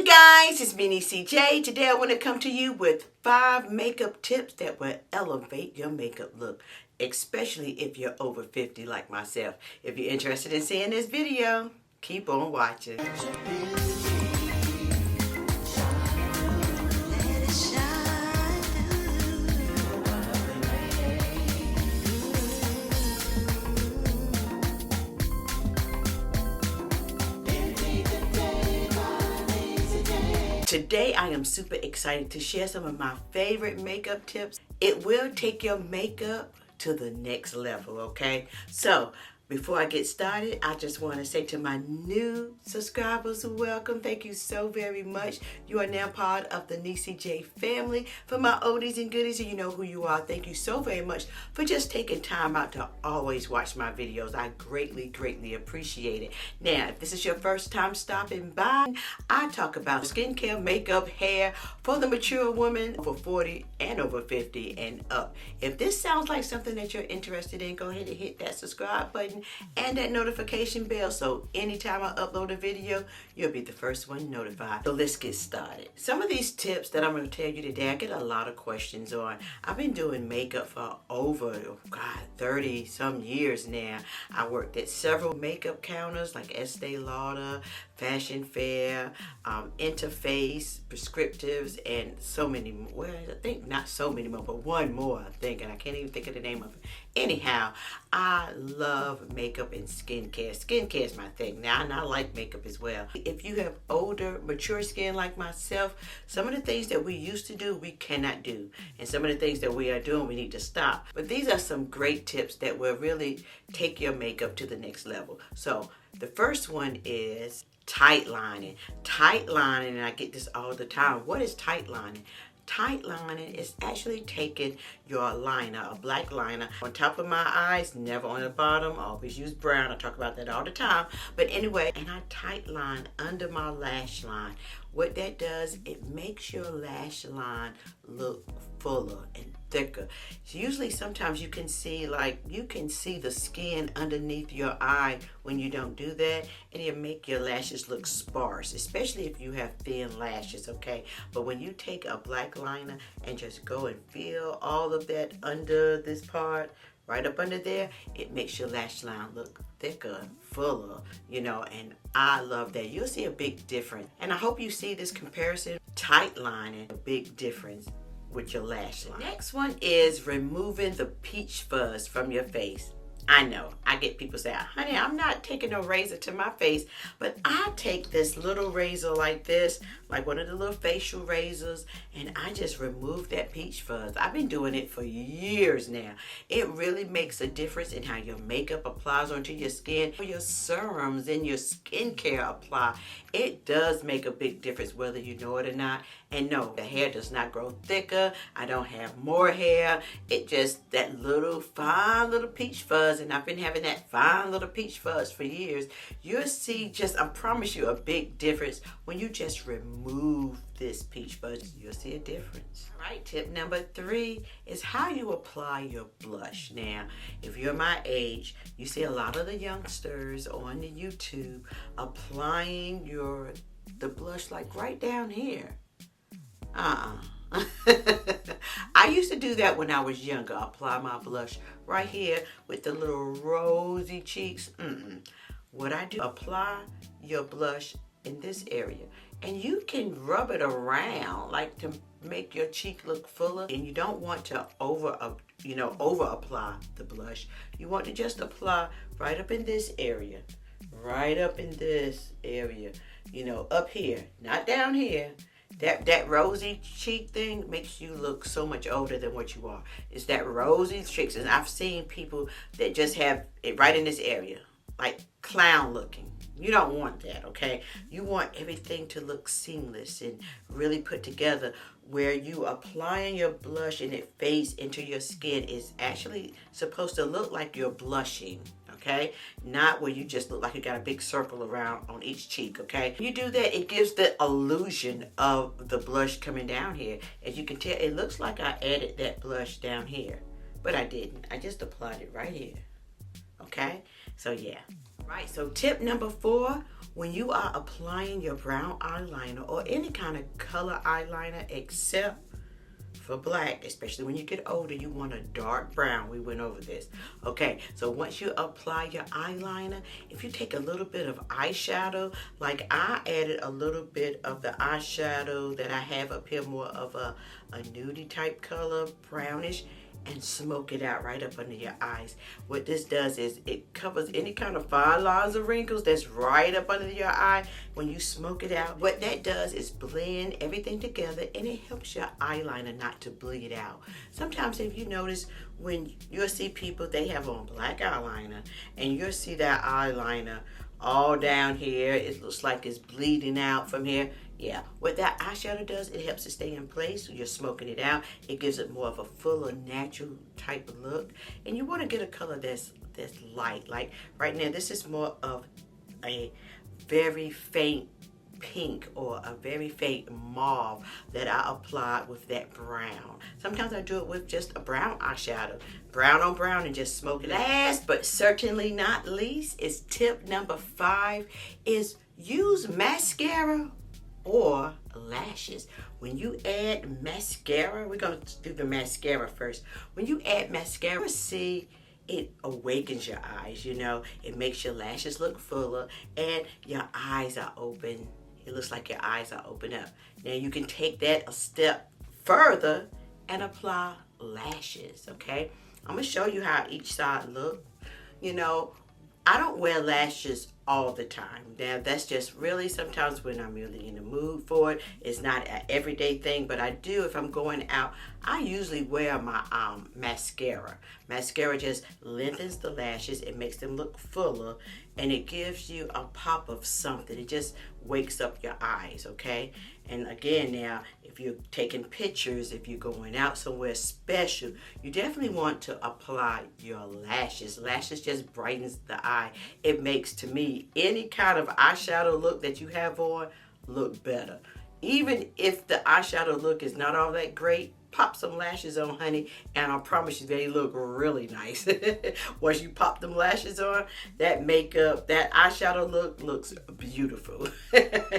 guys, it's me NeeCJae. Today I want to come to you with 5 makeup tips that will elevate your makeup look, especially if you're over 50 like myself. If you're interested in seeing this video, keep on watching. Today I am super excited to share some of my favorite makeup tips. It will take your makeup to the next level, okay? So before I get started, I just want to say to my new subscribers, welcome. Thank you so very much. You are now part of the NeeCJae family. For my oldies and goodies, you know who you are. Thank you so very much for just taking time out to always watch my videos. I greatly, greatly appreciate it. Now, if this is your first time stopping by, I talk about skincare, makeup, hair for the mature woman over 40 and over 50 and up. If this sounds like something that you're interested in, go ahead and hit that subscribe button and that notification bell, so anytime I upload a video, you'll be the first one notified. So let's get started. Some of these tips that I'm going to tell you today, I get a lot of questions on. I've been doing makeup for over 30 some years now. I worked at several makeup counters like Estee Lauder, Fashion Fair, Interface, Prescriptives, and so many more. Well, I think not so many more, but one more I think, and I can't even think of the name of it. Anyhow, I love makeup and skincare. Skincare is my thing now, and I like makeup as well. If you have older, mature skin like myself, some of the things that we used to do, we cannot do. And some of the things that we are doing, we need to stop. But these are some great tips that will really take your makeup to the next level. So the first one is tight lining. Tight lining, and I get this all the time. What is tight lining? Tight lining is actually taking your liner, a black liner, on top of my eyes, never on the bottom. I always use brown. I talk about that all the time. But anyway, and I tight line under my lash line. What that does, it makes your lash line look fuller and thicker. So usually sometimes you can see the skin underneath your eye when you don't do that, and it make your lashes look sparse, especially if you have thin lashes, okay? But when you take a black liner and just go and feel all of that under this part, right up under there, it makes your lash line look thicker and fuller, you know, and I love that. You'll see a big difference. And I hope you see this comparison. Tight lining, a big difference with your lash line. Next one is removing the peach fuzz from your face. I know, I get people say, honey, I'm not taking a razor to my face, but I take this little razor like this, like one of the little facial razors, and I just remove that peach fuzz. I've been doing it for years now. It really makes a difference in how your makeup applies onto your skin, or your serums and your skincare apply. It does make a big difference whether you know it or not. And no, the hair does not grow thicker. I don't have more hair. It just, that little fine little peach fuzz, and I've been having that fine little peach fuzz for years. You'll see I promise you, a big difference when you just remove this peach fuzz. You'll see a difference. All right, tip number 3 is how you apply your blush. Now, if you're my age, you see a lot of the youngsters on the YouTube applying the blush like right down here. I used to do that when I was younger. Apply my blush right here with the little rosy cheeks. What I do, apply your blush in this area, and you can rub it around like to make your cheek look fuller. And you don't want to over apply the blush. You want to just apply right up in this area, right up in this area, you know, up here, not down here. That rosy cheek thing makes you look so much older than what you are. It's that rosy cheeks, and I've seen people that just have it right in this area, like clown looking. You don't want that, okay? You want everything to look seamless and really put together, where you applying your blush and it fades into your skin is actually supposed to look like you're blushing, okay? Not where you just look like you got a big circle around on each cheek, okay? You do that, it gives the illusion of the blush coming down here. As you can tell, it looks like I added that blush down here, but I didn't. I just applied it right here, okay? So yeah. Right, so tip number 4, when you are applying your brown eyeliner or any kind of color eyeliner except for black, especially when you get older, you want a dark brown. We went over this. Okay, so once you apply your eyeliner, if you take a little bit of eyeshadow, like I added a little bit of the eyeshadow that I have up here, more of a nudie type color, brownish, and smoke it out right up under your eyes. What this does is it covers any kind of fine lines or wrinkles that's right up under your eye. When you smoke it out, what that does is blend everything together, and it helps your eyeliner not to bleed out. Sometimes if you notice, when you'll see people, they have on black eyeliner, and you'll see that eyeliner all down here, it looks like it's bleeding out from here. Yeah, what that eyeshadow does, it helps it stay in place. You're smoking it out. It gives it more of a fuller, natural type of look. And you want to get a color that's light. Like right now, this is more of a very faint pink or a very faint mauve that I applied with that brown. Sometimes I do it with just a brown eyeshadow, brown on brown, and just smoke it. Last but certainly not least is tip number 5 is use mascara or lashes. When you add mascara, we're going to do the mascara first. When you add mascara, see, it awakens your eyes, you know. It makes your lashes look fuller and your eyes are open. It looks like your eyes are open up. Now you can take that a step further and apply lashes, okay? I'm going to show you how each side look. You know, I don't wear lashes all the time. Now that's just really sometimes when I'm really in the mood for it. It's not an everyday thing, but I do if I'm going out. I usually wear my mascara. Mascara just lengthens the lashes. It makes them look fuller, and it gives you a pop of something. It just wakes up your eyes, okay? And again, now, if you're taking pictures, if you're going out somewhere special, you definitely want to apply your lashes. Lashes just brightens the eye. It makes, to me, any kind of eyeshadow look that you have on look better. Even if the eyeshadow look is not all that great, pop some lashes on, honey, and I promise you they look really nice. Once you pop them lashes on, that makeup, that eyeshadow look looks beautiful.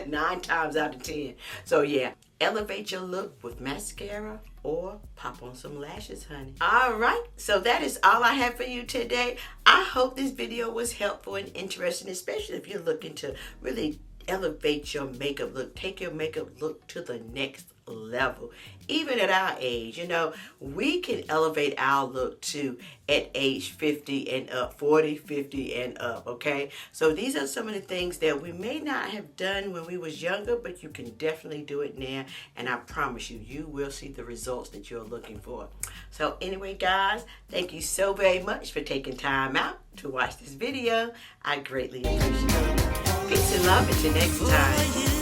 9 times out of 10. So yeah, elevate your look with mascara or pop on some lashes, honey. All right, so that is all I have for you today. I hope this video was helpful and interesting, especially if you're looking to really elevate your makeup look, take your makeup look to the next level. Even at our age, you know, we can elevate our look too at age 50 and up, 40, 50 and up, okay? So these are some of the things that we may not have done when we was younger, but you can definitely do it now, and I promise you, you will see the results that you're looking for. So anyway, guys, thank you so very much for taking time out to watch this video. I greatly appreciate it. Peace and love until next time.